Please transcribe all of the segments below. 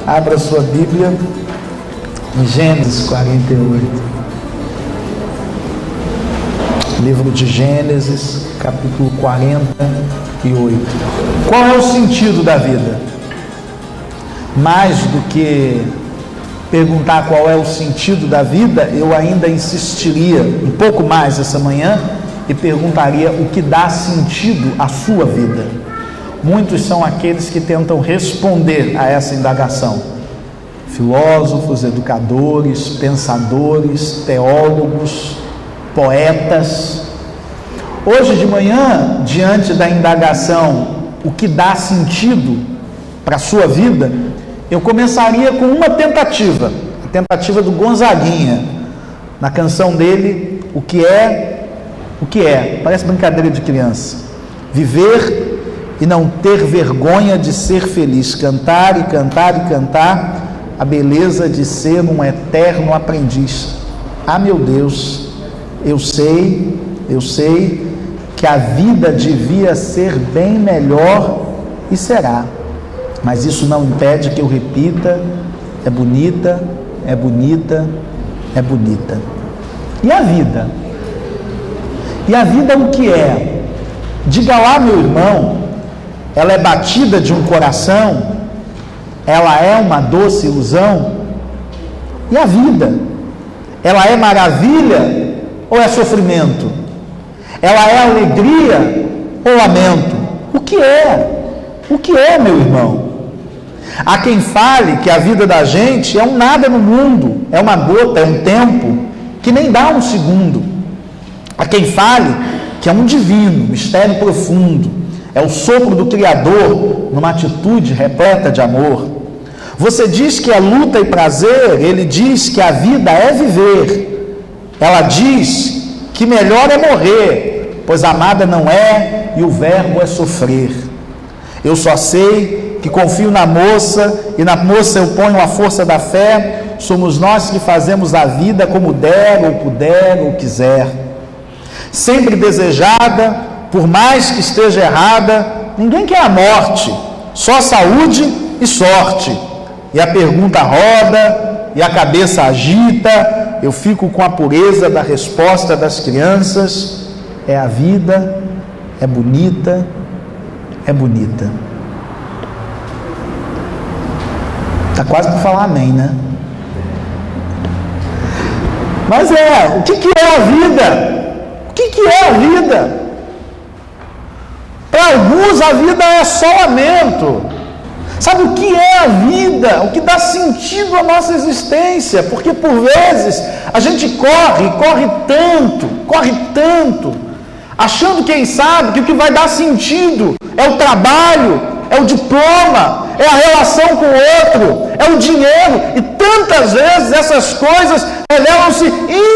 Abra sua Bíblia em Gênesis 48. Livro de Gênesis, capítulo 48. Qual é o sentido da vida? Mais do que perguntar qual é o sentido da vida, eu ainda insistiria um pouco mais essa manhã e perguntaria o que dá sentido à sua vida. Muitos são aqueles que tentam responder a essa indagação. Filósofos, educadores, pensadores, teólogos, poetas. Hoje de manhã, diante da indagação, o que dá sentido para a sua vida, eu começaria com uma tentativa, a tentativa do Gonzaguinha, na canção dele, o que é, parece brincadeira de criança, viver e não ter vergonha de ser feliz, cantar e cantar e cantar, a beleza de ser um eterno aprendiz. Ah, meu Deus, eu sei que a vida devia ser bem melhor e será. Mas isso não impede que eu repita, é bonita, é bonita, é bonita. E a vida? E a vida o que é? Diga lá, meu irmão, ela é batida de um coração? Ela é uma doce ilusão? E a vida? Ela é maravilha ou é sofrimento? Ela é alegria ou lamento? O que é? O que é, meu irmão? Há quem fale que a vida da gente é um nada no mundo, é uma gota, é um tempo que nem dá um segundo. Há quem fale que é um divino, mistério profundo, é o sopro do Criador numa atitude repleta de amor. Você diz que é luta e prazer, ele diz que a vida é viver. Ela diz que melhor é morrer, pois amada não é e o verbo é sofrer. Eu só sei que confio na moça, e na moça eu ponho a força da fé. Somos nós que fazemos a vida como der, ou puder, ou quiser. Sempre desejada, por mais que esteja errada, ninguém quer a morte, só saúde e sorte. E a pergunta roda, e a cabeça agita, eu fico com a pureza da resposta das crianças. É a vida, é bonita, é bonita. Está quase para falar amém, né? Mas o que é a vida? O que é a vida? Para alguns a vida é só lamento. Sabe o que é a vida? O que dá sentido à nossa existência? Porque por vezes a gente corre tanto, achando, quem sabe, que o que vai dar sentido é o trabalho, é o diploma, é a relação com o outro, é o dinheiro, e tantas vezes essas coisas revelam-se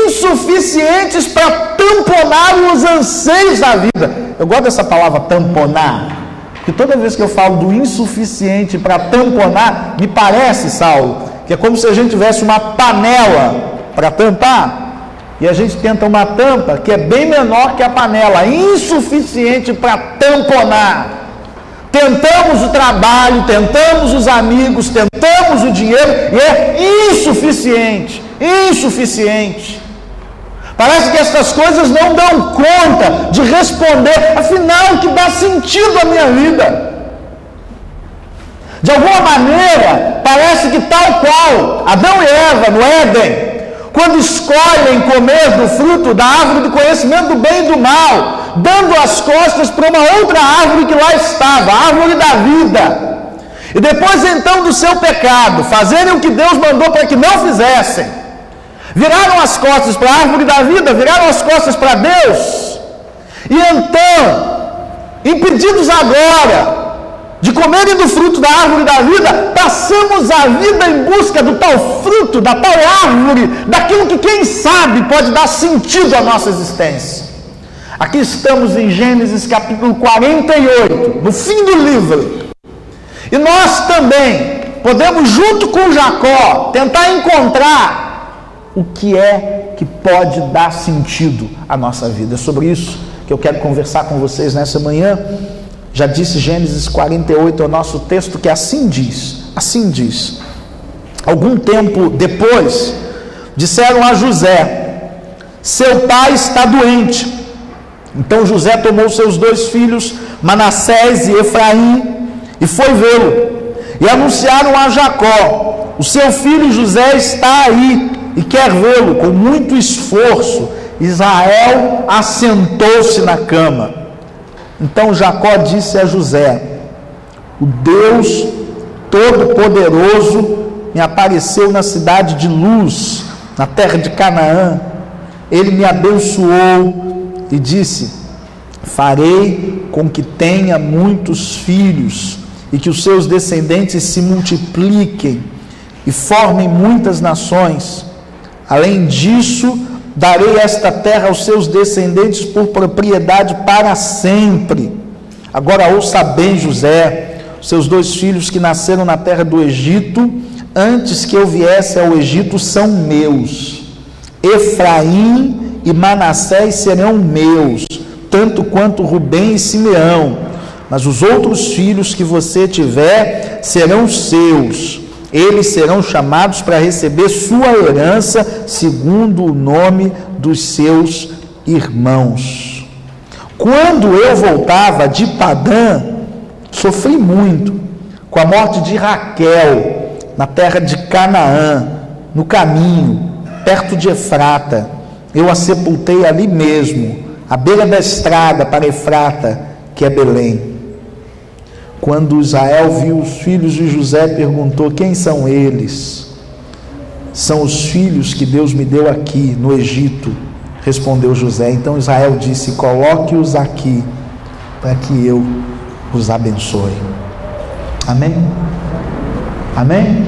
insuficientes para tamponar os anseios da vida. Eu gosto dessa palavra tamponar, porque toda vez que eu falo do insuficiente para tamponar, me parece, Saulo, que é como se a gente tivesse uma panela para tampar, e a gente tenta uma tampa que é bem menor que a panela, insuficiente para tamponar. Tentamos o trabalho, tentamos os amigos, tentamos o dinheiro, e é insuficiente. Parece que essas coisas não dão conta de responder, afinal, o que dá sentido à minha vida? De alguma maneira, parece que tal qual Adão e Eva no Éden, quando escolhem comer do fruto da árvore do conhecimento do bem e do mal, dando as costas para uma outra árvore que lá estava, a árvore da vida, e depois então do seu pecado, fazerem o que Deus mandou para que não fizessem, viraram as costas para a árvore da vida, viraram as costas para Deus, e então, impedidos agora de comerem do fruto da árvore da vida, passamos a vida em busca do tal fruto, da tal árvore, daquilo que, quem sabe, pode dar sentido à nossa existência. Aqui estamos em Gênesis capítulo 48, no fim do livro, e nós também podemos, junto com Jacó, tentar encontrar o que é que pode dar sentido à nossa vida. É sobre isso que eu quero conversar com vocês nessa manhã. Já disse, Gênesis 48 é o nosso texto, que assim diz: Algum tempo depois, disseram a José: seu pai está doente. Então José tomou seus 2 filhos, Manassés e Efraim, e foi vê-lo. E anunciaram a Jacó: o seu filho José está aí e quer vê-lo. Com muito esforço, Israel assentou-se na cama. Então Jacó disse a José: o Deus Todo-Poderoso me apareceu na cidade de Luz, na terra de Canaã. Ele me abençoou e disse: farei com que tenha muitos filhos e que os seus descendentes se multipliquem e formem muitas nações. Além disso, darei esta terra aos seus descendentes por propriedade para sempre. Agora ouça bem, José: seus 2 filhos que nasceram na terra do Egito, antes que eu viesse ao Egito, são meus. Efraim e Manassés serão meus, tanto quanto Rubem e Simeão. Mas os outros filhos que você tiver serão seus. Eles serão chamados para receber sua herança, segundo o nome dos seus irmãos. Quando eu voltava de Padã, sofri muito com a morte de Raquel, na terra de Canaã, no caminho, perto de Efrata. Eu a sepultei ali mesmo, à beira da estrada para Efrata, que é Belém. Quando Israel viu os filhos de José, perguntou: quem são eles? São os filhos que Deus me deu aqui no Egito, respondeu José. Então Israel disse: coloque-os aqui, para que eu os abençoe. Amém? Amém?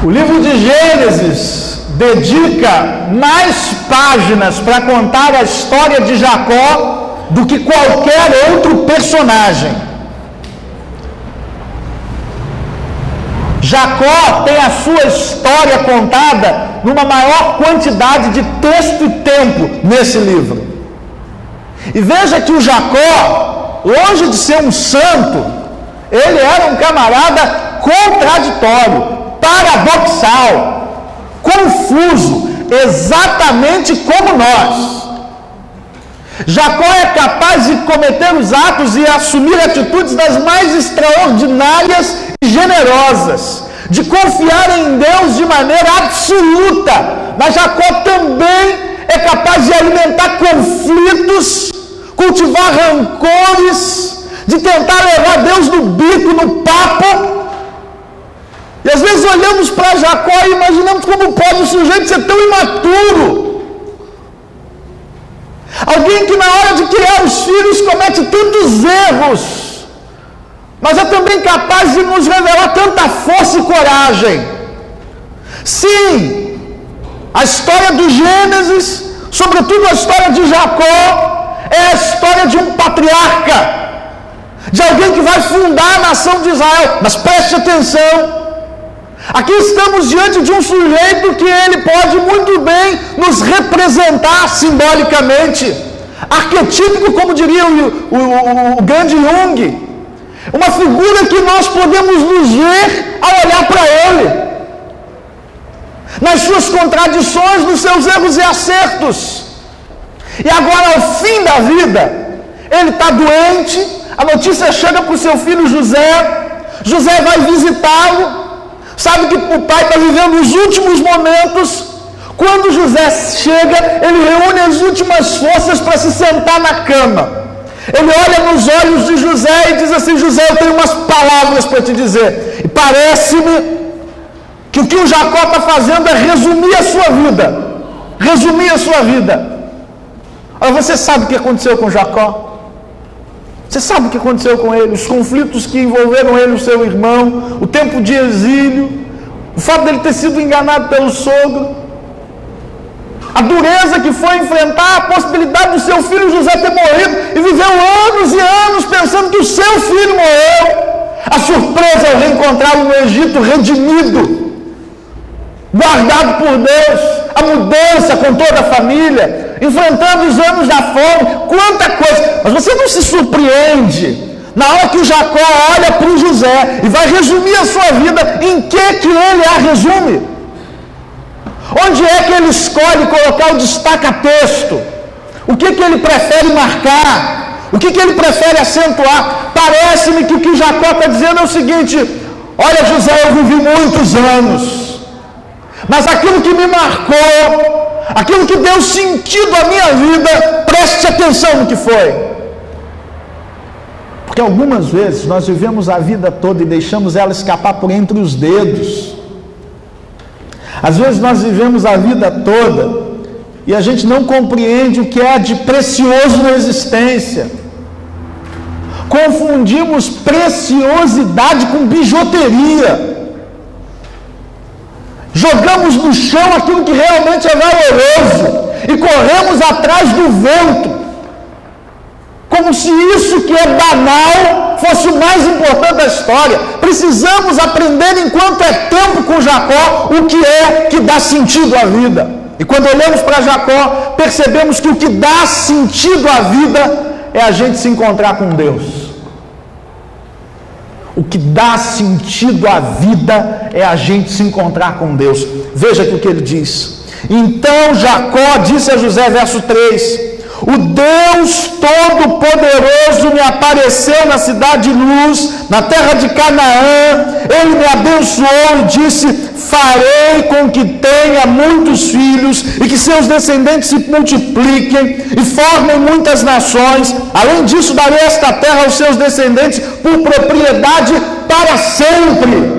O livro de Gênesis dedica mais páginas para contar a história de Jacó do que qualquer outro personagem. Jacó tem a sua história contada numa maior quantidade de texto e tempo nesse livro. E veja que o Jacó, longe de ser um santo, ele era um camarada contraditório, paradoxal, confuso, exatamente como nós. Jacó é capaz de cometer os atos e assumir atitudes das mais extraordinárias e generosas, de confiar em Deus de maneira absoluta, mas Jacó também é capaz de alimentar conflitos, cultivar rancores, de tentar levar Deus no bico, no papo. E às vezes olhamos para Jacó e imaginamos como pode um sujeito ser tão imaturo. Alguém que na hora de criar os filhos comete tantos erros, mas é também capaz de nos revelar tanta força e coragem. Sim, a história do Gênesis, sobretudo a história de Jacó, é a história de um patriarca, de alguém que vai fundar a nação de Israel. Mas preste atenção, aqui estamos diante de um sujeito que ele pode muito bem nos representar simbolicamente, arquetípico, como diria o grande Jung, uma figura que nós podemos nos ver ao olhar para ele, nas suas contradições, nos seus erros e acertos. E agora, ao fim da vida, ele está doente, a notícia chega para o seu filho José, José vai visitá-lo, sabe que o pai está vivendo os últimos momentos. Quando José chega, ele reúne as últimas forças para se sentar na cama. Ele olha nos olhos de José e diz assim: José, eu tenho umas palavras para te dizer. E parece-me que o que o Jacó está fazendo é resumir a sua vida. Resumir a sua vida. Olha, você sabe o que aconteceu com Jacó? Você sabe o que aconteceu com ele? Os conflitos que envolveram ele e o seu irmão, o tempo de exílio, o fato dele ter sido enganado pelo sogro, a dureza que foi enfrentar a possibilidade do seu filho José ter morrido e viveu anos e anos pensando que o seu filho morreu, a surpresa ao reencontrá-lo no Egito redimido, guardado por Deus, a mudança com toda a família, enfrentando os anos da fome, quanta coisa. Mas você não se surpreende Na hora que o Jacó olha para o José e vai resumir a sua vida, em que ele a resume? Onde é que ele escolhe colocar o destaca-texto? O que ele prefere marcar? O que ele prefere acentuar? Parece-me que o que Jacó está dizendo é o seguinte: olha, José, eu vivi muitos anos, mas aquilo que me marcou, aquilo que deu sentido à minha vida, preste atenção no que foi. Porque algumas vezes nós vivemos a vida toda e deixamos ela escapar por entre os dedos. Às vezes nós vivemos a vida toda e a gente não compreende o que é de precioso na existência. Confundimos preciosidade com bijuteria. Jogamos no chão aquilo que realmente é valoroso e corremos atrás do vento, como se isso que é banal fosse o mais importante da história. Precisamos aprender enquanto é tempo com Jacó o que é que dá sentido à vida. E quando olhamos para Jacó, percebemos que o que dá sentido à vida é a gente se encontrar com Deus. O que dá sentido à vida é a gente se encontrar com Deus. Veja aqui o que ele diz. Então Jacó disse a José, verso 3: o Deus Todo-Poderoso me apareceu na cidade de Luz, na terra de Canaã. Ele me abençoou e disse: farei com que tenha muitos filhos e que seus descendentes se multipliquem e formem muitas nações. Além disso, darei esta terra aos seus descendentes por propriedade para sempre.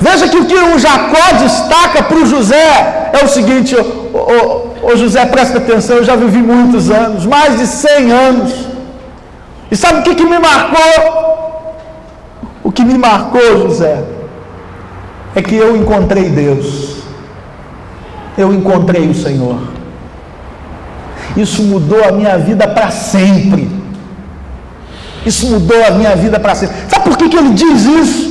Veja que o que o Jacó destaca para o José é o seguinte: ô José, presta atenção, eu já vivi muitos anos, mais de 100 anos. E sabe o que me marcou? O que me marcou, José, é que eu encontrei Deus. Eu encontrei o Senhor. Isso mudou a minha vida para sempre. Isso mudou a minha vida para sempre. Sabe por que ele diz isso?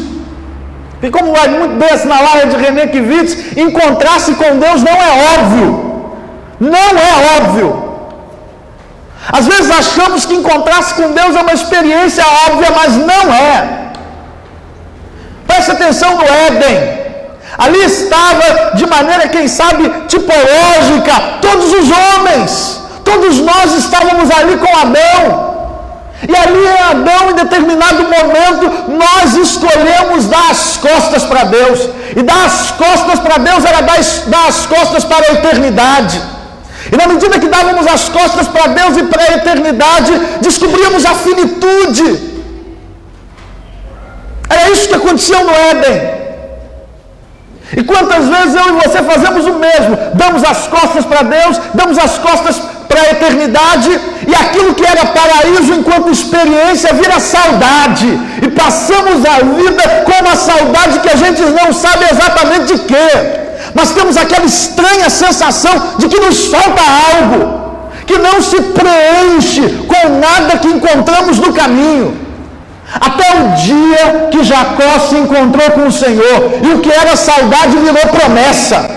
E como vai muito bem assinalar de René Kivitz, encontrar-se com Deus não é óbvio. Não é óbvio. Às vezes achamos que encontrar-se com Deus é uma experiência óbvia, mas não é. Preste atenção no Éden. Ali estava, de maneira, quem sabe, tipológica, todos os homens. Todos nós estávamos ali com Adão. E ali em Adão, em determinado momento, nós escolhemos dar as costas para Deus. E dar as costas para Deus era dar as costas para a eternidade. E na medida que dávamos as costas para Deus e para a eternidade, descobríamos a finitude. Era isso que aconteceu no Éden. E quantas vezes eu e você fazemos o mesmo? Damos as costas para Deus, damos as costas para a eternidade, e aquilo que era paraíso enquanto experiência vira saudade, e passamos a vida com uma saudade que a gente não sabe exatamente de quê, mas temos aquela estranha sensação de que nos falta algo, que não se preenche com nada que encontramos no caminho, até o dia que Jacó se encontrou com o Senhor, e o que era saudade virou promessa.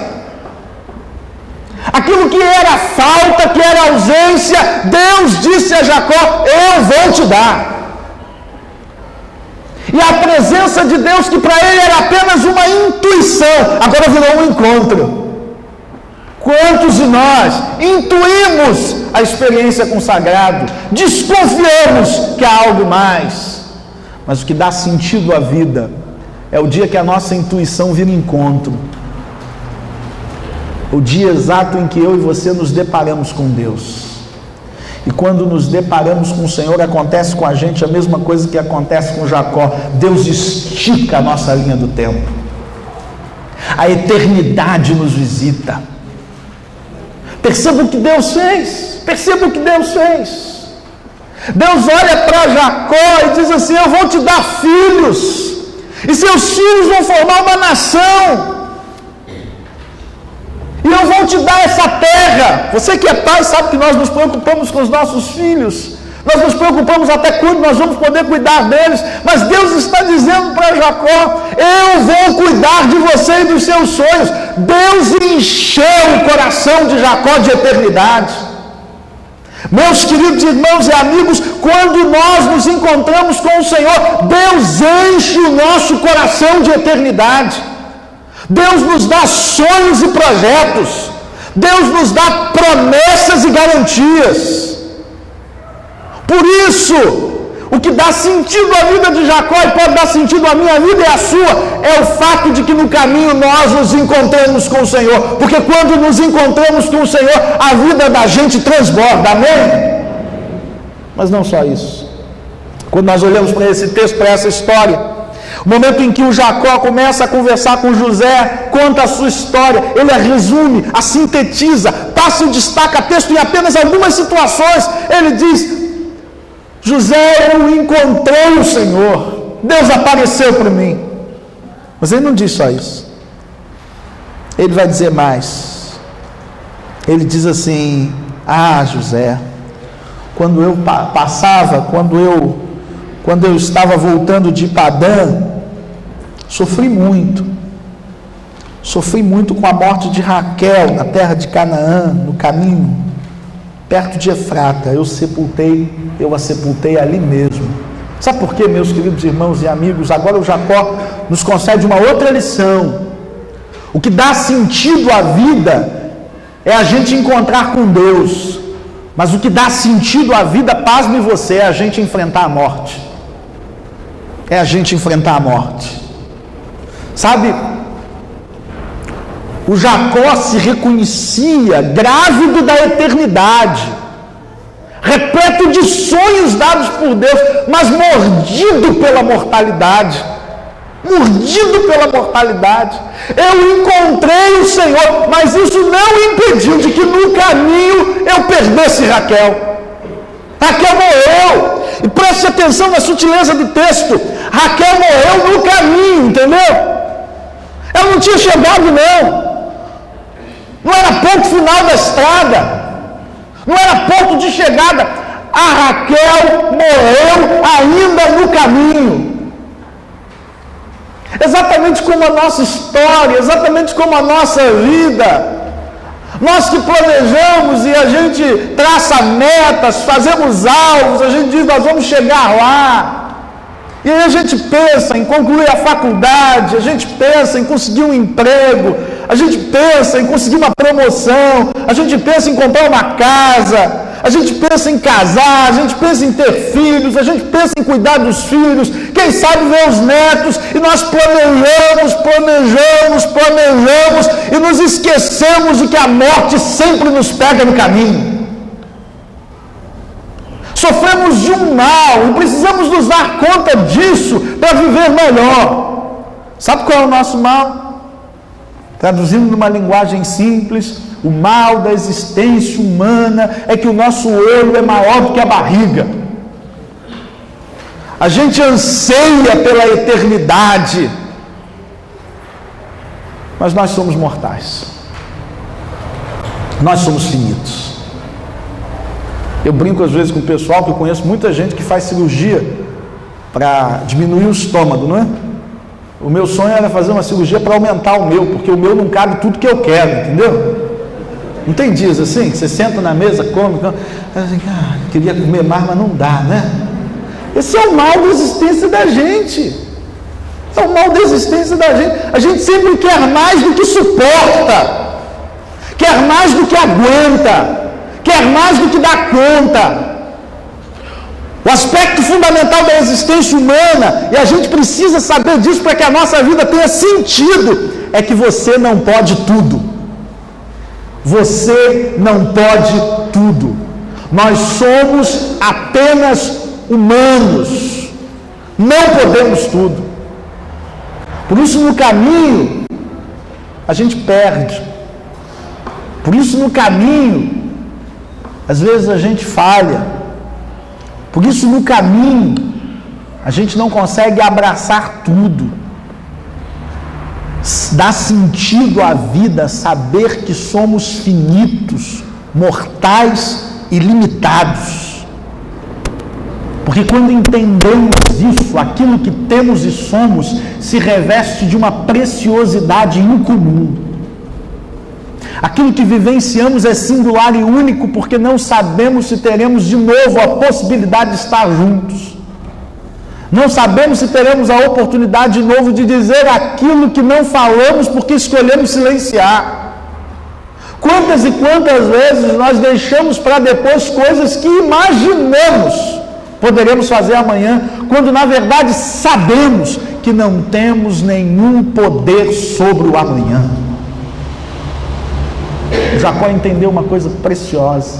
Aquilo que era falta, que era ausência, Deus disse a Jacó: eu vou te dar. E a presença de Deus, que para ele era apenas uma intuição, agora virou um encontro. Quantos de nós intuímos a experiência com o sagrado, desconfiamos que há algo mais, mas o que dá sentido à vida é o dia que a nossa intuição vira encontro. O dia exato em que eu e você nos deparamos com Deus. E quando nos deparamos com o Senhor, acontece com a gente a mesma coisa que acontece com Jacó. Deus estica a nossa linha do tempo. A eternidade nos visita. Perceba o que Deus fez. Perceba o que Deus fez. Deus olha para Jacó e diz assim: eu vou te dar filhos, e seus filhos vão formar uma nação. E eu vou te dar essa terra. Você que é pai sabe que nós nos preocupamos com os nossos filhos. Nós nos preocupamos até quando nós vamos poder cuidar deles. Mas Deus está dizendo para Jacó: eu vou cuidar de você e dos seus sonhos. Deus encheu o coração de Jacó de eternidade. Meus queridos irmãos e amigos, quando nós nos encontramos com o Senhor, Deus enche o nosso coração de eternidade. Deus nos dá sonhos e projetos. Deus nos dá promessas e garantias. Por isso, o que dá sentido à vida de Jacó e pode dar sentido à minha vida e à sua, é o fato de que no caminho nós nos encontramos com o Senhor. Porque quando nos encontramos com o Senhor, a vida da gente transborda, amém? Mas não só isso. Quando nós olhamos para esse texto, para essa história, o momento em que o Jacó começa a conversar com José, conta a sua história, ele a resume, a sintetiza, passa e destaca texto em apenas algumas situações. Ele diz: José, eu encontrei o Senhor, Deus apareceu para mim. Mas ele não diz só isso. Ele vai dizer mais. Ele diz assim: ah, José, quando eu passava, quando eu estava voltando de Padã, sofri muito com a morte de Raquel na terra de Canaã, no caminho perto de Efrata. Eu a sepultei ali mesmo. Sabe por quê, meus queridos irmãos e amigos? Agora o Jacó nos concede uma outra lição. O que dá sentido à vida é a gente encontrar com Deus, mas o que dá sentido à vida, pasme você, é a gente enfrentar a morte. É a gente enfrentar a morte. Sabe, o Jacó se reconhecia grávido da eternidade, repleto de sonhos dados por Deus, mas mordido pela mortalidade. Mordido pela mortalidade. Eu encontrei o Senhor, mas isso não impediu de que no caminho eu perdesse Raquel. Raquel morreu. E preste atenção na sutileza do texto. Raquel morreu no caminho, entendeu? Ela não tinha chegado, não. Não era ponto final da estrada. Não era ponto de chegada. A Raquel morreu ainda no caminho. Exatamente como a nossa história, exatamente como a nossa vida. Nós que planejamos e a gente traça metas, fazemos alvos, a gente diz: nós vamos chegar lá. E aí a gente pensa em concluir a faculdade, a gente pensa em conseguir um emprego, a gente pensa em conseguir uma promoção, a gente pensa em comprar uma casa, a gente pensa em casar, a gente pensa em ter filhos, a gente pensa em cuidar dos filhos, quem sabe ver os netos, e nós planejamos e nos esquecemos de que a morte sempre nos pega no caminho. Sofremos de um mal e precisamos nos dar conta disso para viver melhor. Sabe qual é o nosso mal? Traduzindo numa linguagem simples, o mal da existência humana é que o nosso olho é maior do que a barriga. A gente anseia pela eternidade, mas nós somos mortais. Nós somos finitos. Eu brinco às vezes com o pessoal, que eu conheço muita gente que faz cirurgia para diminuir o estômago, não é? O meu sonho era fazer uma cirurgia para aumentar o meu, porque o meu não cabe tudo que eu quero, entendeu? Não tem dias assim, que você senta na mesa, come, queria comer mais, mas não dá, né? Esse é o mal da existência da gente. É o mal da existência da gente. A gente sempre quer mais do que suporta, quer mais do que aguenta, quer mais do que dá conta. O aspecto fundamental da existência humana, e a gente precisa saber disso para que a nossa vida tenha sentido, é que você não pode tudo. Você não pode tudo. Nós somos apenas humanos. Não podemos tudo. Por isso no caminho a gente perde. Por isso no caminho às vezes a gente falha. Por isso no caminho a gente não consegue abraçar tudo. Dá sentido à vida saber que somos finitos, mortais e limitados. Porque quando entendemos isso, aquilo que temos e somos se reveste de uma preciosidade incomum. Aquilo que vivenciamos é singular e único, porque não sabemos se teremos de novo a possibilidade de estar juntos. Não sabemos se teremos a oportunidade de novo de dizer aquilo que não falamos porque escolhemos silenciar. Quantas e quantas vezes nós deixamos para depois coisas que imaginamos poderemos fazer amanhã, quando na verdade sabemos que não temos nenhum poder sobre o amanhã. Jacó entendeu uma coisa preciosa.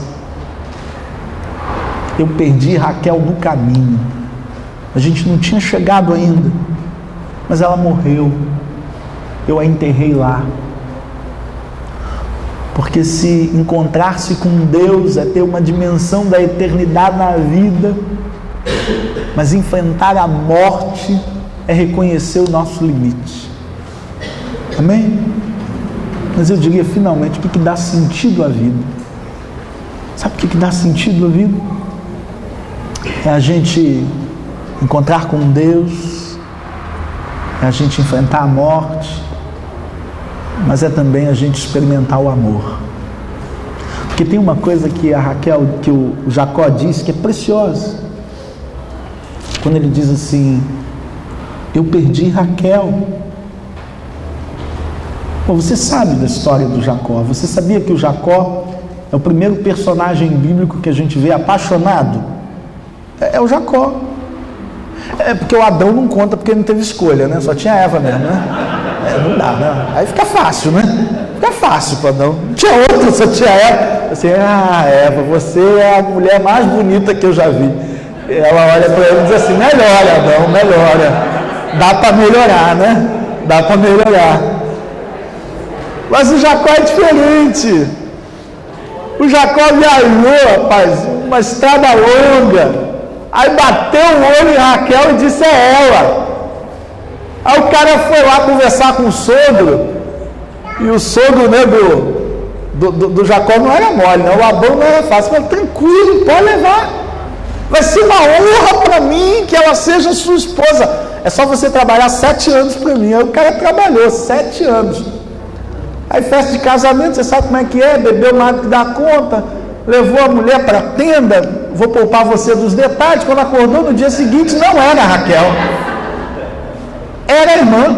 Eu perdi Raquel no caminho. A gente não tinha chegado ainda, mas ela morreu. Eu a enterrei lá. Porque se encontrar-se com Deus é ter uma dimensão da eternidade na vida, mas enfrentar a morte é reconhecer o nosso limite. Amém? Mas eu diria, finalmente, o que dá sentido à vida? Sabe o que dá sentido à vida? É a gente encontrar com Deus, é a gente enfrentar a morte, mas é também a gente experimentar o amor. Porque tem uma coisa que a Raquel, que o Jacó diz, que é preciosa. Quando ele diz assim: eu perdi Raquel. Bom, você sabe da história do Jacó. Você sabia que o Jacó é o primeiro personagem bíblico que a gente vê apaixonado? É o Jacó. É porque o Adão não conta porque ele não teve escolha, né? Só tinha Eva mesmo, né? Não dá, né? Aí fica fácil, né? Fica fácil para Adão. Não tinha outra, só tinha Eva. Assim, Eva, você é a mulher mais bonita que eu já vi. Ela olha para ele e diz assim: melhora, Adão, melhora. Dá para melhorar, né? Dá para melhorar. Mas o Jacó é diferente. O Jacó viajou, rapaz, uma estrada longa. Aí bateu o olho em Raquel e disse: é ela. Aí o cara foi lá conversar com o sogro. E o sogro, né, do Jacó não era mole, não. O Labão não era fácil. Mas tranquilo, pode levar. Vai ser uma honra para mim que ela seja sua esposa. É só você trabalhar 7 anos para mim. Aí o cara trabalhou 7 anos. Aí festa de casamento, você sabe como é que é? Bebeu mais do que dá conta, levou a mulher para a tenda. Vou poupar você dos detalhes. Quando acordou no dia seguinte, não era a Raquel, era a irmã.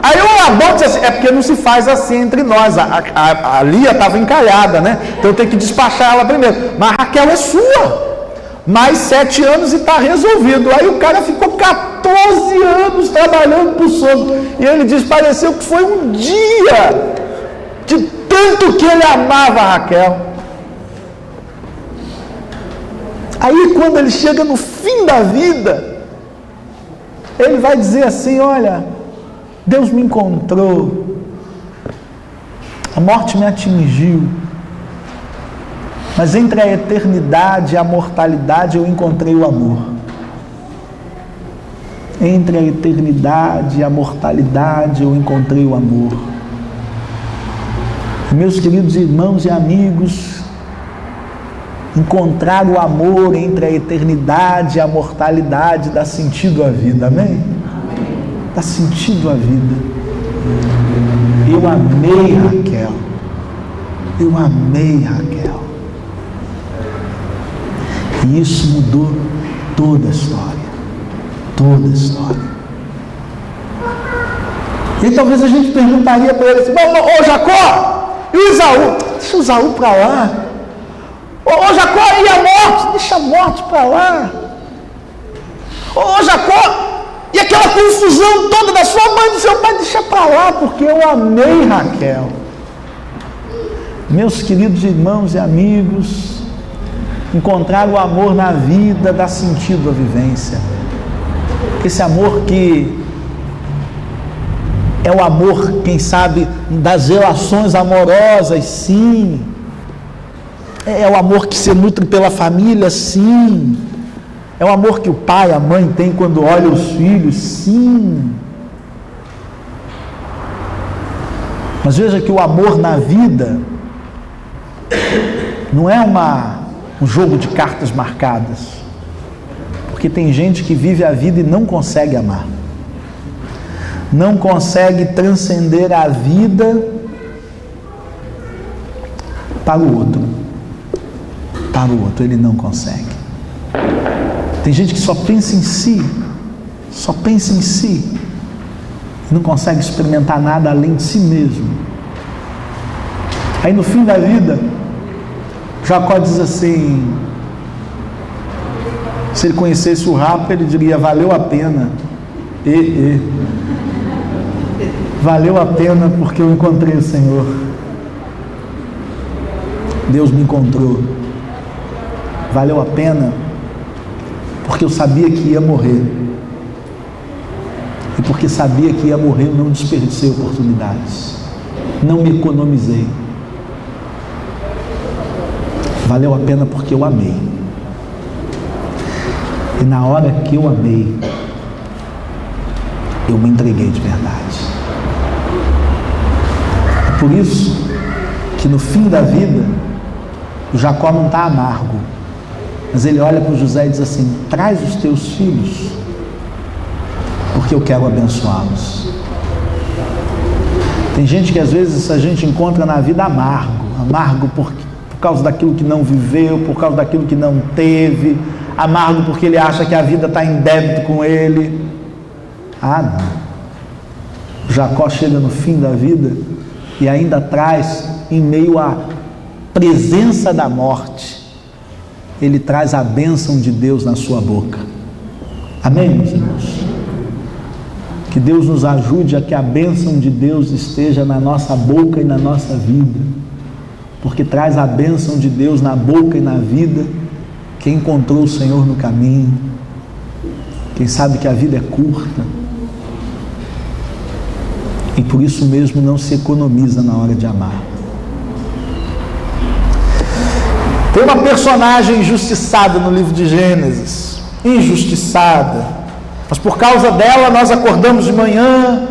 Aí o Labão disse assim: é porque não se faz assim entre nós. A Lia estava encalhada, né? Então eu tenho que despachar ela primeiro. Mas a Raquel é sua. Mais 7 anos e está resolvido. Aí o cara ficou 14 anos trabalhando para o sogro. E ele diz: pareceu que foi um dia, de tanto que ele amava a Raquel. Aí quando ele chega no fim da vida, ele vai dizer assim: olha, Deus me encontrou, a morte me atingiu, mas entre a eternidade e a mortalidade eu encontrei o amor. Entre a eternidade e a mortalidade eu encontrei o amor. Meus queridos irmãos e amigos, encontrar o amor entre a eternidade e a mortalidade dá sentido à vida, amém? Dá sentido à vida. Eu amei Raquel. Eu amei Raquel. E isso mudou toda a história. Toda a história. E talvez a gente perguntaria para ele assim: ô Jacó, e o Esaú? Deixa o Esaú para lá. Ô Jacó, e a morte? Deixa a morte para lá. Ô Jacó, e aquela confusão toda da sua mãe e do seu pai? Deixa para lá, porque eu amei Raquel. Meus queridos irmãos e amigos, encontrar o amor na vida dá sentido à vivência. Esse amor que é o amor, quem sabe, das relações amorosas, sim. É o amor que se nutre pela família, sim. É o amor que o pai, a mãe tem quando olha os filhos, sim. Mas veja que o amor na vida não é um jogo de cartas marcadas. Porque tem gente que vive a vida e não consegue amar. Não consegue transcender a vida para o outro. Para o outro, ele não consegue. Tem gente que só pensa em si, só pensa em si, e não consegue experimentar nada além de si mesmo. Aí no fim da vida, Jacó diz assim, se ele conhecesse o rapa, ele diria, valeu a pena, valeu a pena porque eu encontrei o Senhor. Deus me encontrou. Valeu a pena porque eu sabia que ia morrer. E porque sabia que ia morrer, eu não desperdicei oportunidades. Não me economizei. Valeu a pena porque eu amei. E na hora que eu amei, eu me entreguei de verdade. É por isso que no fim da vida, o Jacó não está amargo, mas ele olha para o José e diz assim, traz os teus filhos, porque eu quero abençoá-los. Tem gente que às vezes a gente encontra na vida amargo por causa daquilo que não viveu, por causa daquilo que não teve, amargo porque ele acha que a vida está em débito com ele. Ah, não. Jacó chega no fim da vida e ainda traz, em meio à presença da morte, ele traz a bênção de Deus na sua boca. Amém, meus irmãos? Que Deus nos ajude a que a bênção de Deus esteja na nossa boca e na nossa vida, porque traz a bênção de Deus na boca e na vida quem encontrou o Senhor no caminho, quem sabe que a vida é curta e por isso mesmo não se economiza na hora de amar. Tem uma personagem injustiçada no livro de Gênesis, injustiçada, mas por causa dela nós acordamos de manhã,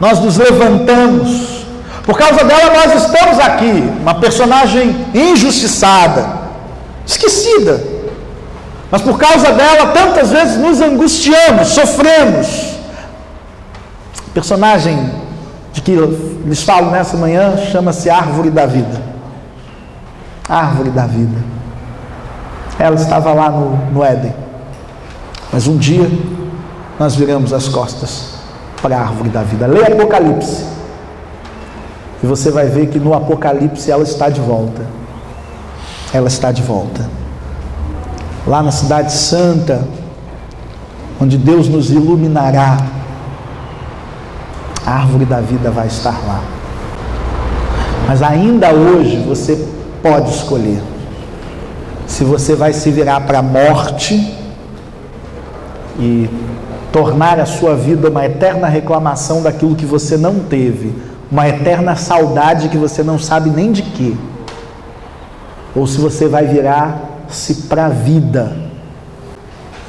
nós nos levantamos, por causa dela nós estamos aqui. Uma personagem injustiçada, esquecida, mas por causa dela tantas vezes nos angustiamos, sofremos. A personagem de que lhes falo nessa manhã chama-se Árvore da Vida. Árvore da vida. Ela estava lá no Éden, mas um dia nós viramos as costas para a árvore da vida. Leia Apocalipse e você vai ver que no Apocalipse ela está de volta. Ela está de volta lá na cidade santa, onde Deus nos iluminará. A árvore da vida vai estar lá, mas ainda hoje você pode escolher se você vai se virar para a morte e tornar a sua vida uma eterna reclamação daquilo que você não teve, uma eterna saudade que você não sabe nem de quê, ou se você vai virar-se para a vida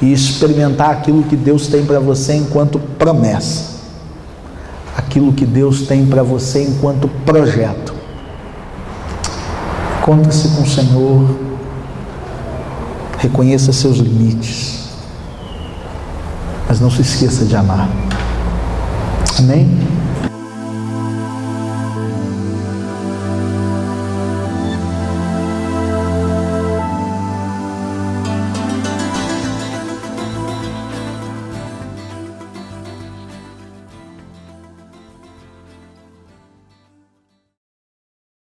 e experimentar aquilo que Deus tem para você enquanto promessa, aquilo que Deus tem para você enquanto projeto. Encontre-se com o Senhor, reconheça seus limites, mas não se esqueça de amar. Amém?